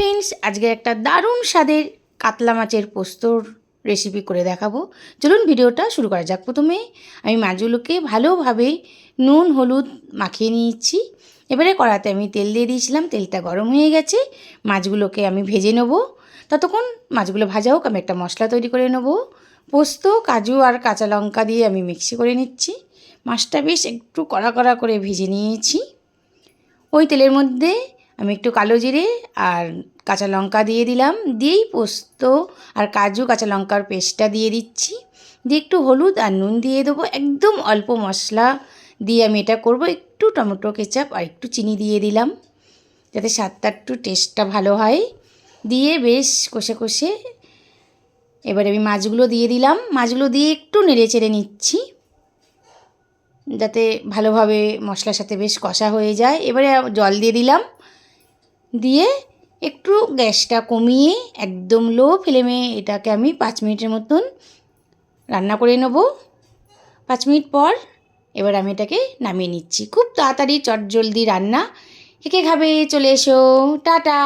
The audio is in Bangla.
ফ্রেন্ডস, আজকে একটা দারুণ স্বাদের কাতলা মাছের পোস্তর রেসিপি করে দেখাবো। চলুন ভিডিওটা শুরু করা যাক। প্রথমে আমি মাছগুলোকে ভালোভাবে নুন হলুদ মাখিয়ে নিয়েছি। এবারে কড়াতে আমি তেল দিয়ে দিয়েছিলাম, তেলটা গরম হয়ে গেছে। মাছগুলোকে আমি ভেজে নেব। ততক্ষণ মাছগুলো ভাজা হোক, আমি একটা মশলা তৈরি করে নেব। পোস্ত, কাজু আর কাঁচা লঙ্কা দিয়ে আমি মিক্সি করে নিচ্ছি। মাছটা বেশ একটু কড়া কড়া করে ভেজে নিয়েছি। ওই তেলের মধ্যে আমি একটু কালো জিরে আর কাঁচা লঙ্কা দিয়ে দিলাম। দিয়েই পোস্ত আর কাজু কাঁচা লঙ্কার পেস্টটা দিয়ে দিচ্ছি। দিয়ে একটু হলুদ আর নুন দিয়ে দেবো। একদম অল্প মশলা দিয়ে আমি এটা করব। একটু টমেটো কেচাপ আর একটু চিনি দিয়ে দিলাম, যাতে স্বাদটা একটু টেস্টটা ভালো হয়। দিয়ে বেশ কষে কষে এবারে আমি মাছগুলো দিয়ে দিলাম। মাছগুলো দিয়ে একটু নেড়ে চেড়ে নিচ্ছি, যাতে ভালোভাবে মশলার সাথে বেশ কষা হয়ে যায়। এবারে জল দিয়ে দিলাম। দিয়ে একটু গ্যাসটা কমিয়ে একদম লো ফ্লেমে এটাকে আমি 5 মিনিটের মতন রান্না করে নেব। 5 মিনিট পর এবার আমি এটাকে নামিয়ে নিচ্ছি। খুব তাড়াতাড়ি চটজলদি রান্না। একে খাবে, চলে এসো। টাটা।